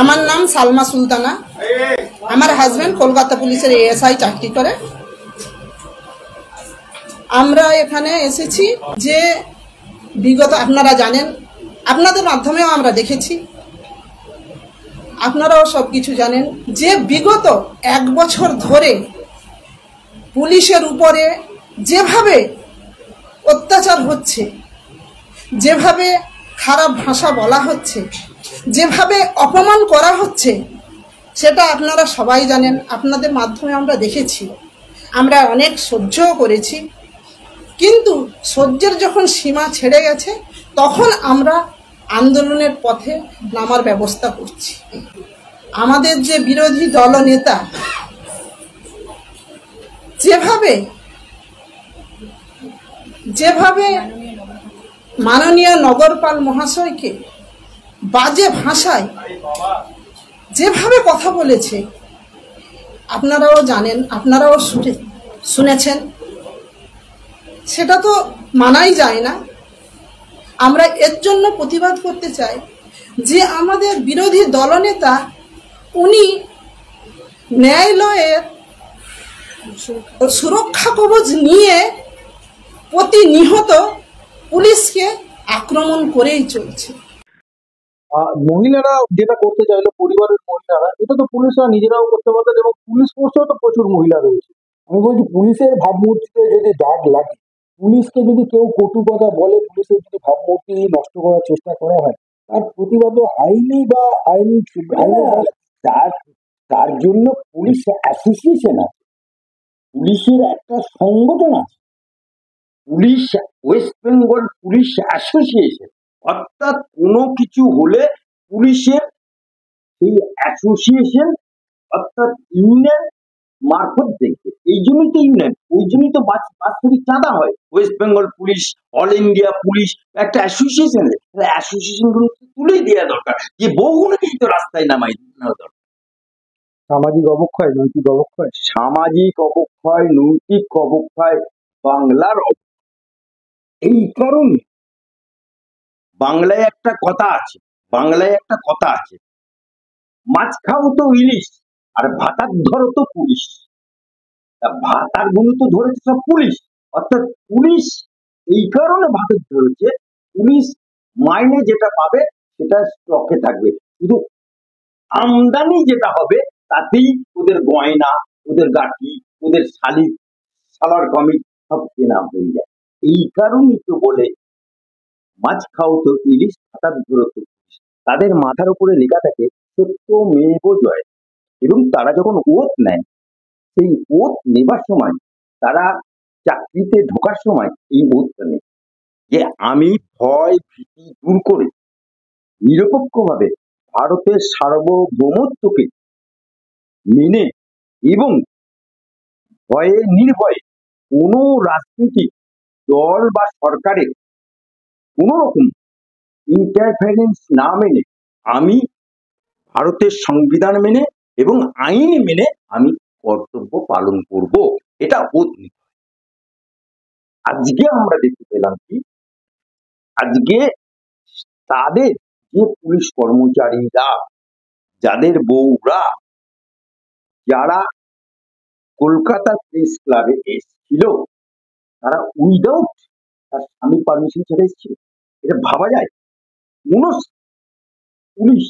আমার নাম সালমা সুলতানা। আমার হাজবেন্ড কলকাতা পুলিশের এএসআই চাকরি করে। আমরা এখানে এসেছি যে বিগত, আপনারা জানেন, আপনাদের মাধ্যমেও আমরা দেখেছি, আপনারাও সব কিছু জানেন, যে বিগত 1 বছর ধরে পুলিশের উপরে যেভাবে অত্যাচার হচ্ছে, যেভাবে খারাপ ভাষা বলা হচ্ছে, যেভাবে অপমান করা হচ্ছে, সেটা আপনারা সবাই জানেন। আপনাদের মাধ্যমে আমরা দেখেছি, আমরা অনেক সহ্যও করেছি, কিন্তু সহ্যের যখন সীমা ছেড়ে গেছে তখন আমরা আন্দোলনের পথে নামার ব্যবস্থা করছি। আমাদের যে বিরোধী দলনেতা যেভাবে মাননীয় নগরপাল মহাশয়কে বাজে ভাষায় যেভাবে কথা বলেছে, আপনারাও জানেন, আপনারাও শুনেছেন, সেটা তো মানাই যায় না। আমরা এর জন্য প্রতিবাদ করতে চাই যে আমাদের বিরোধী দলনেতা উনি ন্যায়ালয়ের সুরক্ষা কবচ নিয়ে প্রতিনিয়ত পুলিশকে আক্রমণ করেই চলছে। মহিলারা যেটা করতে চাইলো, পরিবারের মহিলারা, এটা তো পুলিশরা নিজেরাও করতে পারতেন, এবং পুলিশ ফোর্সেও তো প্রচুর মহিলা রয়েছে। আমি বলছি, পুলিশের ভাবমূর্তিতে যদি দাগ লাগে, পুলিশকে যদি কেউ কটু কথা বলে, পুলিশের যদি ভাবমূর্তি নষ্ট করার চেষ্টা করা হয়, তার প্রতিবাদ আইনি বা তার জন্য পুলিশ অ্যাসোসিয়েশন আছে, পুলিশের একটা সংগঠন আছে, police West Bengal police association. অর্থাৎ কোনো কিছু হলে পুলিশের সেই অ্যাসোসিয়েশন অর্থাৎ ইউনিয়ন মারফত দেখবে। এই জন্যই তো ইউনিয়ন, ওই জন্যই তো বাৎসরিক চাঁদা হয়। West Bengal police, all India police একটা অ্যাসোসিয়েশন, অ্যাসোসিয়েশন গুলো তুলেই দেওয়া দরকার, যে বহুগুলোকেই তো রাস্তায় নামাই নেওয়া দরকার। সামাজিক অবক্ষয়, নৈতিক অবক্ষয়, সামাজিক অবক্ষয়, নৈতিক অবক্ষয়, বাংলার এই কারণে বাংলায় একটা কথা আছে, মাছ খাও তো ইলিশ আর ভাতার ধরো তো পুলিশ। ভাতার গুলো তো ধরেছে সব পুলিশ, অর্থাৎ পুলিশ এই কারণে ভাতার ধরেছে, পুলিশ মাইনে যেটা পাবে সেটা স্টকে থাকবে, শুধু আমদানি যেটা হবে তাতেই ওদের গয়না, ওদের গাঠি, ওদের সালার কমিক সব কেনা হয়ে যায়। এই কারণেই তো বলে মাছ খাও তো ইলিশ, ভাতার ধরো তো পুলিশ। তাদের মাথার উপরে লেখা থাকে সত্য মেব জয়, এবং তারা যখন ওত নেয়, সেই ওত নেবার সময়, তারা চাকরিতে ঢোকার সময় এই ওতটা নেয় যে আমি ভয় ভীতি দূর করে নিরপেক্ষভাবে ভারতের সার্বভৌমত্বকে মেনে এবং ভয়ে নির্ভয়ে কোনো রাজনৈতিক দল বা সরকারের কোন রকম ইন্টারফারেন্স না মেনে, আমি ভারতের সংবিধান মেনে এবং আইন মেনে আমি কর্তব্য পালন করব, এটা ওত নিতে হয়। আজকে আমরা দেখতে পেলাম কি, আজকে তাদের যে পুলিশ কর্মচারীরা, যাদের বউরা, যারা কলকাতা প্রেস ক্লাবে এসেছিল, তারা উইদাউট তার স্বামী পারমিশন ছাড়া এসেছিল। এটা ভাবা যায়? কোন পুলিশ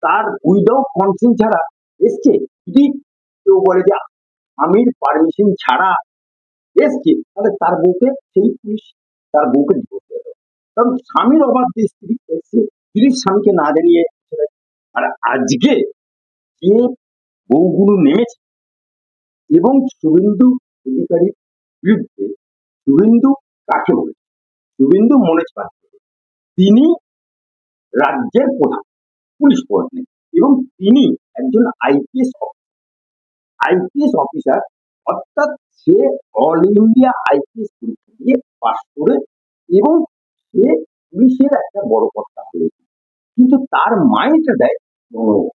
তার উইদাউট কনসেন্ট ছাড়া এসছে? যদি কেউ বলে যে স্বামীর পারমিশন ছাড়া এসছে, তাহলে তার বউকে, সেই পুলিশ তার বউকে ডিভোর্স দিয়ে দেবে, কারণ স্বামীর অবাধ্যে স্ত্রী এসছে, স্ত্রীর স্বামীকে না জানিয়ে। আর আজকে যে বউগুলো নেমেছে এবং শুভেন্দু অধিকারীর বিরুদ্ধে, শুভেন্দু কাকে বলেছে? শুভেন্দু মনোজ পাত্র, তিনি রাজ্যের প্রধান পুলিশ প্রধান, এবং তিনি একজন আইপিএস অফিসার, অর্থাৎ সে অল ইন্ডিয়া আইপিএস পরীক্ষা দিয়ে পাশ করে এবং সে পুলিশের একটা বড় কর্তা হয়েছে। কিন্তু তার মাইনেটা দেয় জনগণ,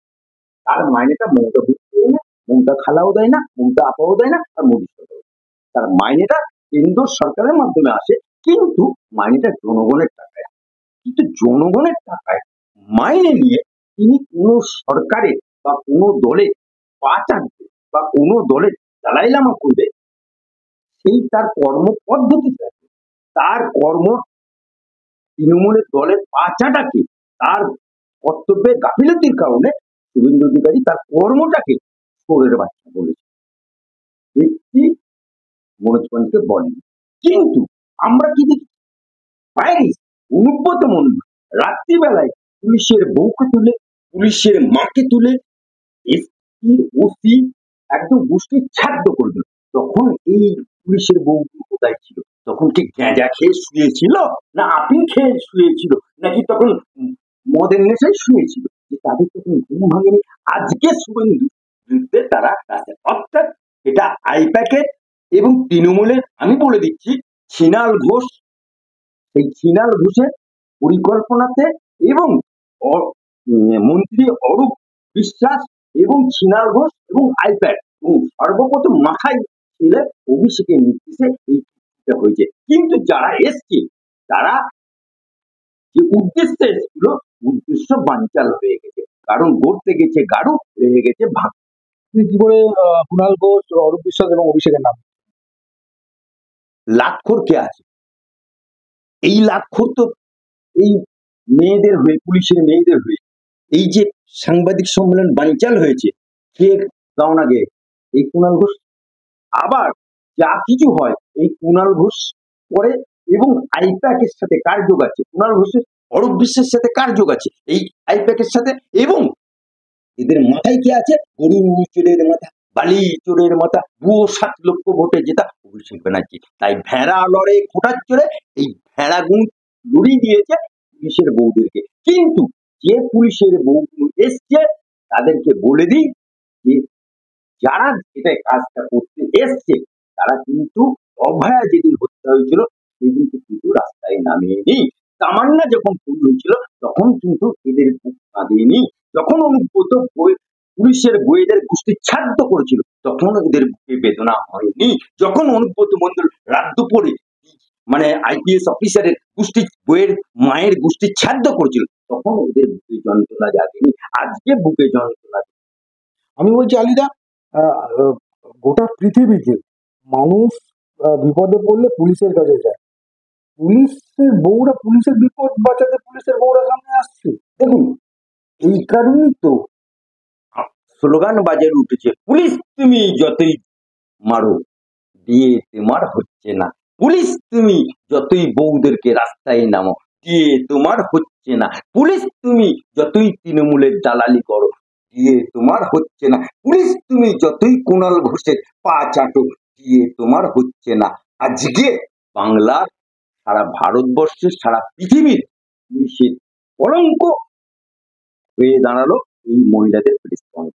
তার মাইনেটা মমতা দেয় না, মমতা খালাও দেয় না, মমতা আপাও দেয় না, আর মোদী সরকার। তার মাইনেটা কেন্দ্র সরকারের মাধ্যমে আসে, কিন্তু মাইনেটা জনগণের টাকায়। কিন্তু জনগণের টাকায় মাইনে নিয়ে তিনি কোনো সরকারের বা কোনো দলে পা চাটবে বা কোনো দলের দালাই লামা করবে, সেই তার কর্ম পদ্ধতিতে আছে। তার কর্ম তৃণমূলের দলের পা চাটাকে, তার কর্তব্যের গাফিলতির কারণে শুভেন্দু অধিকারী তার কর্মটাকে চোরের বাচ্চা বলেছে। ব্যক্তি মনোজ পন্থকে বলেনি, কিন্তু আমরা কি দেখি বাইরে অনুব্রত মন্ডল রাত্রিবেলায় পুলিশের বউকে তুলে, পুলিশের মাকে তুলে এসপি ওসি একদম গোষ্ঠীর ছাদ্য করে দিল। তখন এই পুলিশের বউ কোথায় ছিল? তখন কি গাঁজা খেয়ে শুয়েছিল, না আপিল খেয়ে শুয়েছিল, নাকি তখন মদের নেশায় শুয়েছিল যে তাদের তখন ঘুম ভাঙেনি? আজকে শুভেন্দু বিরুদ্ধে তারা রাস্তায়, অর্থাৎ এটা আইপ্যাকের এবং তৃণমূলের, আমি বলে দিচ্ছি ছিনাল ঘোষ, এই ছিনাল ঘোষের পরিকল্পনাতে এবং মন্ত্রী অরূপ বিশ্বাস এবং ছিনাল ঘোষ এবং আইপ্যাক এবং সর্বপ্রথম মাথায় ছিল অভিষেকের নির্দেশে এই কাজটা হয়েছে। কিন্তু যারা এসছে তারা যে উদ্দেশ্যে এসেছিল, উদ্দেশ্য বানচাল হয়ে গেছে, কারণ গড়তে গেছে গাড়ু, হয়ে গেছে ভাগ। আপনি কি করে কুণাল ঘোষ, অরূপ বিশ্বাস এবং অভিষেকের নাম? লাতখোর কে আছে? এই লাতখোর তো এই মেয়েদের হয়ে, পুলিশের মেয়েদের হয়ে এই যে সাংবাদিক সম্মেলন বানচাল হয়েছে, কে গাও না গে? এই কুণাল ঘোষ। আবার যা কিছু হয় এই কুণাল ঘোষ করে, এবং আইপ্যাকের সাথে কার যোগ আছে? কুণাল ঘোষের অরূপ বিশ্বাসের সাথে কার যোগ আছে? এই আইপ্যাকের সাথে। এবং এদের মাথায় কে আছে? গরু চোরের মাথা, বালি চোরের মাথা, 7 লক্ষ ভোটে জেতা অভিষেক ব্যানার্জি। তাই ভেড়া লড়ে খোটার চোরে, এই ভেড়া গুণ লড়ি দিয়েছে পুলিশের বউদেরকে। কিন্তু যে পুলিশের বউ এসছে তাদেরকে বলে দিই যে যারা এটা কাজটা করতে এসছে তারা কিন্তু অভয়া যেদিন হত্যা হয়েছিল সেদিন কিন্তু রাস্তায় নামেনি। তামান্না যখন খুন হয়েছিল তখন কিন্তু এদের বুক কাঁদেনি। যখন অনুব্রত পুলিশের বইয়েদের গোষ্ঠী ছাদ্য করেছিল তখন এদের বুকে বেদনা হয়নি। যখন অনুব্রত মন্ডল রাত দুপুরে মানে আইপিএস অফিসারের গোষ্ঠী বইয়ের মায়ের গোষ্ঠী ছাদ্য করেছিল তখন ওদের বুকে যন্ত্রণা জাগেনি। আজকে বুকে যন্ত্রণা। আমি বলছি আলিদা, গোটা পৃথিবীতে মানুষ বিপদে পড়লে পুলিশের কাছে যায়। পুলিশের বউরা, পুলিশের বিপদ বাঁচাতে পুলিশের বউরা সামনে আসছে। দেখুন, এই কারণেই তো স্লোগান বাজারে উঠেছে, পুলিশ তুমি যতই মারো দিয়ে তোমার হচ্ছে না, পুলিশ তুমি যতই বউদেরকে রাস্তায় নামো দিয়ে তোমার হচ্ছে না, পুলিশ তুমি যতই তৃণমূলের দালালি করো দিয়ে তোমার হচ্ছে না, পুলিশ তুমি যতই কুণাল ঘোষের পা চাটো দিয়ে তোমার হচ্ছে না। আজকে বাংলার, সারা ভারতবর্ষের, সারা পৃথিবীর পুলিশের কলঙ্ক হয়ে দাঁড়ালো এই মহিলাদের প্রেস পয়েন্ট।